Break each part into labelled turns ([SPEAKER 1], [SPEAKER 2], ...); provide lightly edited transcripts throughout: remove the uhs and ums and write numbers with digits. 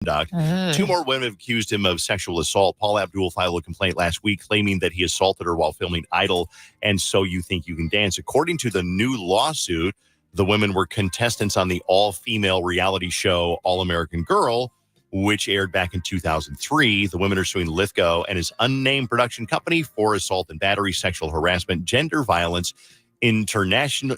[SPEAKER 1] conduct. Two more women have accused him of sexual assault. Paul Abdul filed a complaint last week claiming that he assaulted her while filming Idol and So You Think You Can Dance. According to the new lawsuit, the women were contestants on the all-female reality show All American Girl, which aired back in 2003. The women are suing Lithgow and his unnamed production company for assault and battery, sexual harassment, gender violence, intentional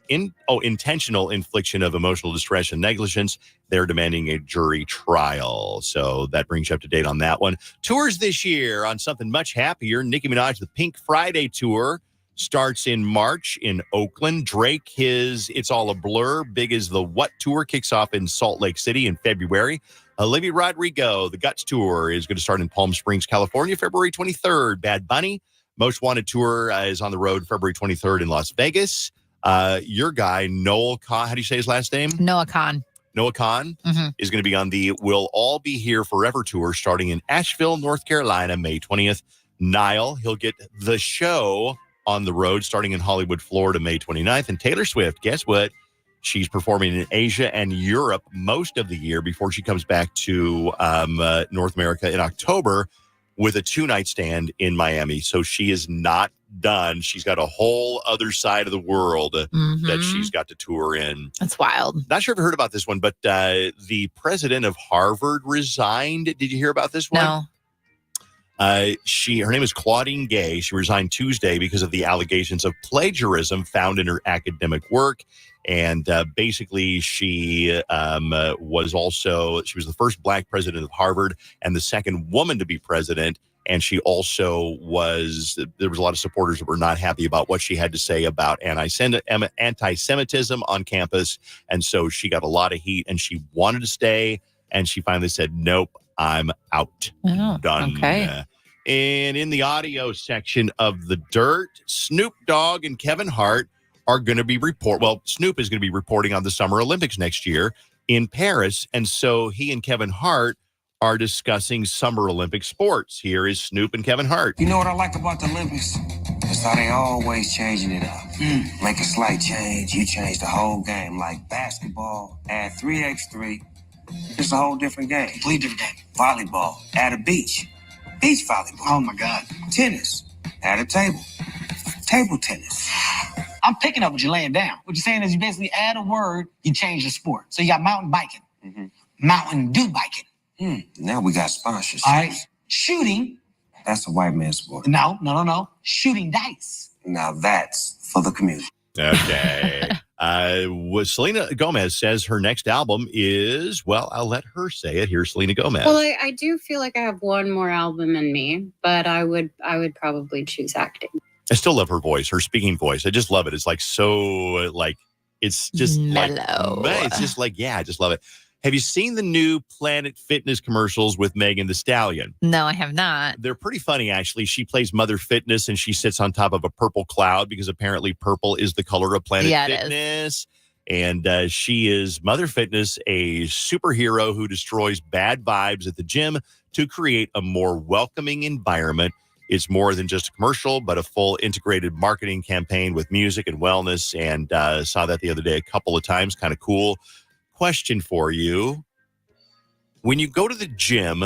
[SPEAKER 1] infliction of emotional distress and negligence. They're demanding a jury trial. So that brings you up to date on that one. Tours this year on something much happier. Nicki Minaj, the Pink Friday tour, starts in March in Oakland. Drake, his It's All a Blur, Big as the What tour, kicks off in Salt Lake City in February. Olivia Rodrigo, the Guts tour, is going to start in Palm Springs, California, February 23rd. Bad Bunny, Most Wanted tour is on the road February 23rd in Las Vegas. Your guy, Noel Khan, how do you say his last name?
[SPEAKER 2] Noah Khan.
[SPEAKER 1] Noah Khan is going to be on the We'll All Be Here Forever tour starting in Asheville, North Carolina, May 20th. Niall, he'll get The Show on the road starting in Hollywood, Florida, May 29th. And Taylor Swift, guess what? She's performing in Asia and Europe most of the year before she comes back to North America in October with a 2-night stand in Miami. So she is not done. She's got a whole other side of the world that she's got to tour in.
[SPEAKER 2] That's wild.
[SPEAKER 1] Not sure if you heard about this one, but the president of Harvard resigned. Did you hear about this one?
[SPEAKER 2] No.
[SPEAKER 1] Her name is Claudine Gay. She resigned Tuesday because of the allegations of plagiarism found in her academic work. And basically, she was the first black president of Harvard and the second woman to be president. And she also there was a lot of supporters that were not happy about what she had to say about anti-Semitism on campus. And so she got a lot of heat and she wanted to stay. And she finally said, nope, I'm out.
[SPEAKER 2] Oh,
[SPEAKER 1] done.
[SPEAKER 2] Okay.
[SPEAKER 1] And in the audio section of The Dirt, Snoop Dogg and Kevin Hart are going to be Snoop is going to be reporting on the Summer Olympics next year in Paris. And so he and Kevin Hart are discussing Summer Olympic sports. Here is Snoop and Kevin Hart.
[SPEAKER 3] You know what I like about the Olympics? It's how they always changing it up. Make a slight change, you change the whole game. Like basketball, add 3x3. It's a whole different game. Complete different game. Volleyball, add a beach volleyball. Oh my God. Tennis, add a table tennis.
[SPEAKER 4] I'm picking up what you're laying down. What you're saying is you basically add a word, you change the sport. So you got mountain biking, Mountain Dew biking.
[SPEAKER 3] Now we got sponsors.
[SPEAKER 4] All right. Shooting.
[SPEAKER 3] That's a white man's sport.
[SPEAKER 4] No. Shooting dice.
[SPEAKER 3] Now that's for the community.
[SPEAKER 1] Okay. Selena Gomez says her next album is, I'll let her say it. Here's Selena Gomez.
[SPEAKER 5] Well, I do feel like I have one more album in me, but I would probably choose acting.
[SPEAKER 1] I still love her voice, her speaking voice. I just love it. It's it's just
[SPEAKER 2] mellow.
[SPEAKER 1] It's just I just love it. Have you seen the new Planet Fitness commercials with Megan Thee Stallion?
[SPEAKER 2] No, I have not.
[SPEAKER 1] They're pretty funny, actually. She plays Mother Fitness, and she sits on top of a purple cloud because apparently purple is the color of Planet Fitness. And she is Mother Fitness, a superhero who destroys bad vibes at the gym to create a more welcoming environment. It's more than just a commercial, but a full integrated marketing campaign with music and wellness. And saw that the other day a couple of times. Kind of cool. Question for you. When you go to the gym,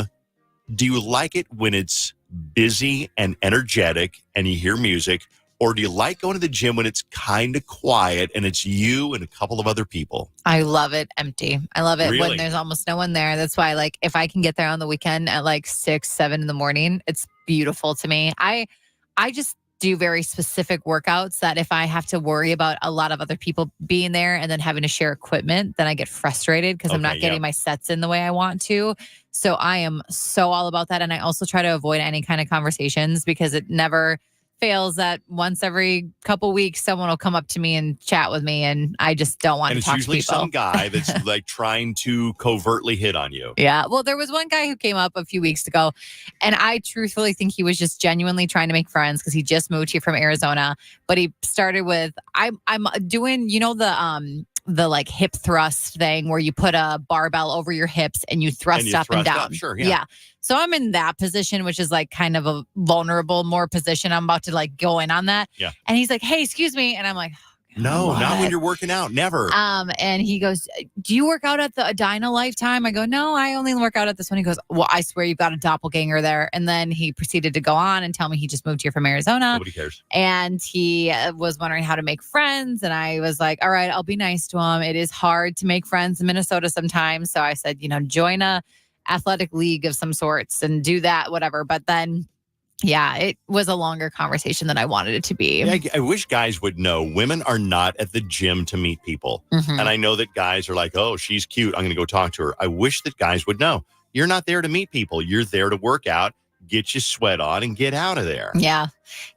[SPEAKER 1] do you like it when it's busy and energetic and you hear music? Or do you like going to the gym when it's kind of quiet and it's you and a couple of other people?
[SPEAKER 2] I love it empty. I love it
[SPEAKER 1] Really?
[SPEAKER 2] when there's almost no one there. That's why, if I can get there on the weekend at 6, 7 in the morning, it's beautiful to me. I just do very specific workouts that if I have to worry about a lot of other people being there and then having to share equipment, then I get frustrated because I'm not getting my sets in the way I want to. So I am so all about that. And I also try to avoid any kind of conversations because it never fails that once every couple weeks, someone will come up to me and chat with me, and I just don't want to talk to people.
[SPEAKER 1] And it's usually some guy that's trying to covertly hit on you.
[SPEAKER 2] Yeah. Well, there was one guy who came up a few weeks ago, and I truthfully think he was just genuinely trying to make friends because he just moved here from Arizona. But he started with, I'm doing, the hip thrust thing where you put a barbell over your hips and you thrust up and down.
[SPEAKER 1] Sure, yeah.
[SPEAKER 2] So I'm in that position, which is kind of a vulnerable more position. I'm about to go in on that.
[SPEAKER 1] Yeah.
[SPEAKER 2] And he's like, hey, excuse me. And I'm like, oh
[SPEAKER 1] No, not when
[SPEAKER 2] "What?"
[SPEAKER 1] you're working out. Never.
[SPEAKER 2] And he goes, "Do you work out at the Edina Lifetime?" I go, "No, I only work out at this one." He goes, "Well, I swear you've got a doppelganger there." And then he proceeded to go on and tell me he just moved here from Arizona.
[SPEAKER 1] Nobody cares.
[SPEAKER 2] And he was wondering how to make friends. And I was like, all right, I'll be nice to him. It is hard to make friends in Minnesota sometimes. So I said, join a athletic league of some sorts and do that, whatever. But then, yeah, it was a longer conversation than I wanted it to be.
[SPEAKER 1] Yeah, I wish guys would know women are not at the gym to meet people.
[SPEAKER 2] Mhm.
[SPEAKER 1] And I know that guys are like, oh, she's cute, I'm going to go talk to her. I wish that guys would know. You're not there to meet people. You're there to work out, get your sweat on, and get out of there.
[SPEAKER 2] Yeah.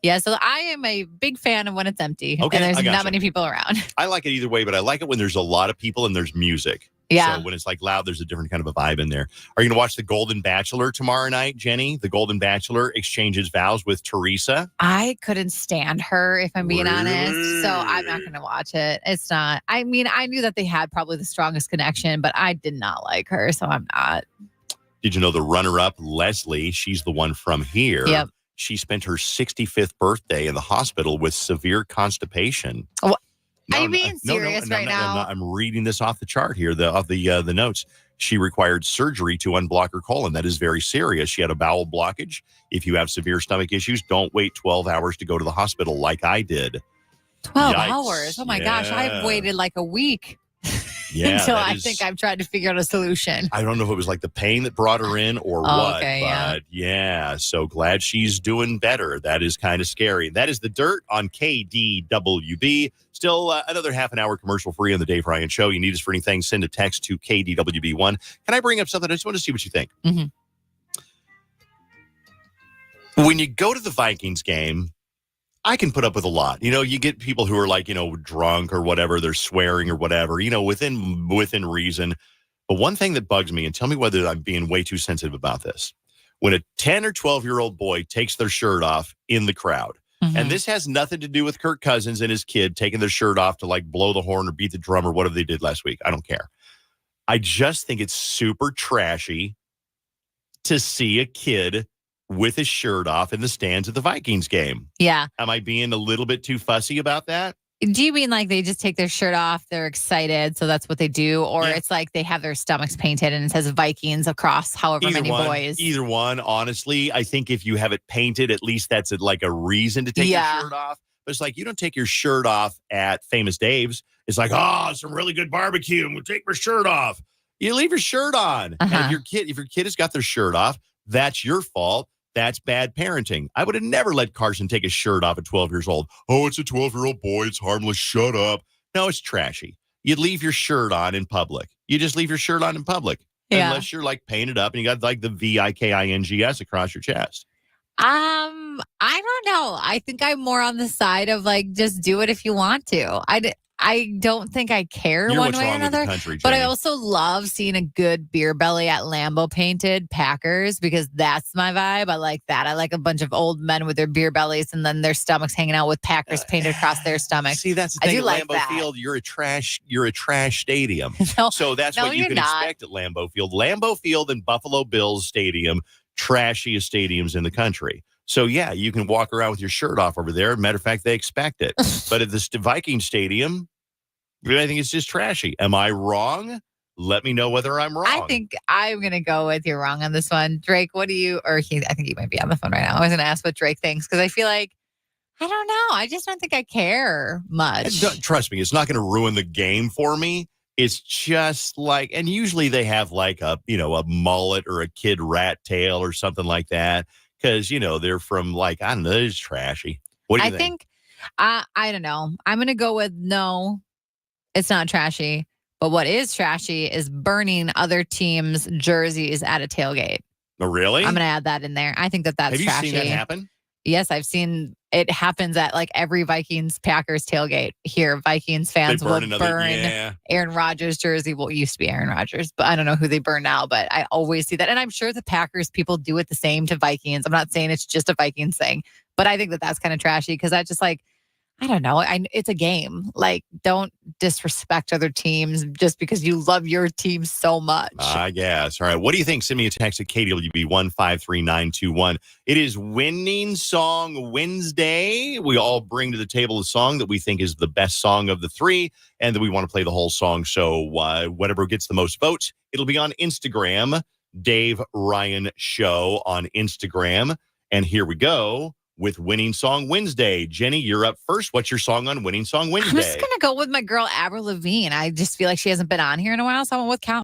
[SPEAKER 2] Yeah. So I am a big fan of when it's empty
[SPEAKER 1] Okay,
[SPEAKER 2] and there's
[SPEAKER 1] I
[SPEAKER 2] not
[SPEAKER 1] gotcha.
[SPEAKER 2] many people around.
[SPEAKER 1] I like it either way, but I like it when there's a lot of people and there's music.
[SPEAKER 2] Yeah.
[SPEAKER 1] So when it's like loud, there's a different kind of a vibe in there. Are you going to watch The Golden Bachelor tomorrow night, Jenny? The Golden Bachelor exchanges vows with Teresa.
[SPEAKER 2] I couldn't stand her, if I'm being honest. So I'm not going to watch it. It's not. I mean, I knew that they had probably the strongest connection, but I did not like her. So I'm not.
[SPEAKER 1] Did you know the runner-up, Leslie? She's the one from here.
[SPEAKER 2] Yep.
[SPEAKER 1] She spent her 65th birthday in the hospital with severe constipation.
[SPEAKER 2] What? Are you being serious
[SPEAKER 1] no,
[SPEAKER 2] right
[SPEAKER 1] no,
[SPEAKER 2] now?
[SPEAKER 1] I'm reading this off the chart here, the notes. She required surgery to unblock her colon. That is very serious. She had a bowel blockage. If you have severe stomach issues, don't wait 12 hours to go to the hospital like I did.
[SPEAKER 2] 12
[SPEAKER 1] Yikes.
[SPEAKER 2] hours. Oh my gosh. I've
[SPEAKER 1] Yeah.
[SPEAKER 2] waited like a week
[SPEAKER 1] Yeah,
[SPEAKER 2] until
[SPEAKER 1] that
[SPEAKER 2] I
[SPEAKER 1] is-
[SPEAKER 2] think I've tried to figure out a solution.
[SPEAKER 1] I don't know if it was like the pain that brought her in or what,
[SPEAKER 2] okay, yeah.
[SPEAKER 1] but yeah, so glad she's doing better. That is kind of scary. That is The Dirt on KDWB. Still another half an hour commercial free on the Dave Ryan Show. You need us for anything, send a text to KDWB1. Can I bring up something? I just want to see what you think.
[SPEAKER 2] Mhm.
[SPEAKER 1] When you go to the Vikings game, I can put up with a lot. You get people who are like, drunk or whatever, they're swearing or whatever, within reason. But one thing that bugs me, and tell me whether I'm being way too sensitive about this, when a 10 or 12-year-old boy takes their shirt off in the crowd,
[SPEAKER 2] Mhm.
[SPEAKER 1] and this has nothing to do with Kirk Cousins and his kid taking their shirt off to like blow the horn or beat the drum or whatever they did last week. I don't care. I just think it's super trashy to see a kid with his shirt off in the stands at the Vikings game.
[SPEAKER 2] Yeah.
[SPEAKER 1] Am I being a little bit too fussy about that?
[SPEAKER 2] Do you mean like they just take their shirt off? They're excited. So that's what they do. Or
[SPEAKER 1] Yeah.
[SPEAKER 2] it's like they have their stomachs painted and it says Vikings across however many boys.
[SPEAKER 1] Either one. Honestly, I think if you have it painted, at least that's like a reason to take your shirt off. But it's like you don't take your shirt off at Famous Dave's. It's like, oh, some really good barbecue, and we'll take my shirt off. You leave your shirt on. And
[SPEAKER 2] Uh-huh.
[SPEAKER 1] if your kid has got their shirt off, that's your fault. That's bad parenting. I would have never let Carson take his shirt off at 12 years old. Oh, it's a 12-year-old boy. It's harmless. Shut up. No, it's trashy. You leave your shirt on in public. You just leave your shirt on in public.
[SPEAKER 2] Yeah.
[SPEAKER 1] Unless you're like painted up and you got like the VIKINGS across your chest.
[SPEAKER 2] I don't know. I think I'm more on the side of like just do it if you want to. I don't think I care
[SPEAKER 1] You're
[SPEAKER 2] one
[SPEAKER 1] what's
[SPEAKER 2] way or
[SPEAKER 1] wrong with the
[SPEAKER 2] another.
[SPEAKER 1] country,
[SPEAKER 2] But I
[SPEAKER 1] Jenny.
[SPEAKER 2] also love seeing a good beer belly at Lambeau painted Packers because that's my vibe. I like that. I like a bunch of old men with their beer bellies and then their stomachs hanging out with Packers painted across their stomachs.
[SPEAKER 1] See, that's the
[SPEAKER 2] I
[SPEAKER 1] thing
[SPEAKER 2] do
[SPEAKER 1] at
[SPEAKER 2] like
[SPEAKER 1] Lambeau
[SPEAKER 2] that.
[SPEAKER 1] Field. You're a trash stadium.
[SPEAKER 2] No,
[SPEAKER 1] So that's
[SPEAKER 2] No,
[SPEAKER 1] what you
[SPEAKER 2] you're
[SPEAKER 1] can
[SPEAKER 2] not.
[SPEAKER 1] expect at Lambeau Field. Lambeau Field and Buffalo Bills Stadium, trashiest stadiums in the country. So yeah, you can walk around with your shirt off over there. Matter of fact, they expect it. But at the Viking Stadium, I think it's just trashy. Am I wrong? Let me know whether I'm wrong.
[SPEAKER 2] I think I'm going to go with you're wrong on this one. Drake, what do you, I think he might be on the phone right now. I was going to ask what Drake thinks because I feel like, I don't know. I just don't think I care much.
[SPEAKER 1] Trust me, it's not going to ruin the game for me. It's just like, and usually they have like a mullet or a kid rat tail or something like that. Because, they're from like, I don't know, it's trashy. What do you think?
[SPEAKER 2] I don't know. I'm going to go with no, it's not trashy. But what is trashy is burning other teams' jerseys at a tailgate.
[SPEAKER 1] Oh, really?
[SPEAKER 2] I'm going to add that in there. I think that's
[SPEAKER 1] Have you
[SPEAKER 2] trashy.
[SPEAKER 1] seen that happen?
[SPEAKER 2] Yes, I've seen it happens at like every Vikings Packers tailgate here. Vikings fans will burn Aaron Rodgers jersey. Well, it used to be Aaron Rodgers, but I don't know who they burn now, but I always see that. And I'm sure the Packers people do it the same to Vikings. I'm not saying it's just a Vikings thing, but I think that that's kind of trashy because I just like, I don't know. It's a game. Like, don't disrespect other teams just because you love your team so much.
[SPEAKER 1] I guess. All right. What do you think? Send me a text at KWB153921. It is Winning Song Wednesday. We all bring to the table a song that we think is the best song of the three, and that we want to play the whole song. So whatever gets the most votes, it'll be on Instagram. Dave Ryan Show on Instagram. And here we go with Winning Song Wednesday. Jenny, you're up first. What's your song on Winning Song Wednesday?
[SPEAKER 2] I'm just going to go with my girl, Avril Lavigne. I just feel like she hasn't been on here in a while, so I went with Count.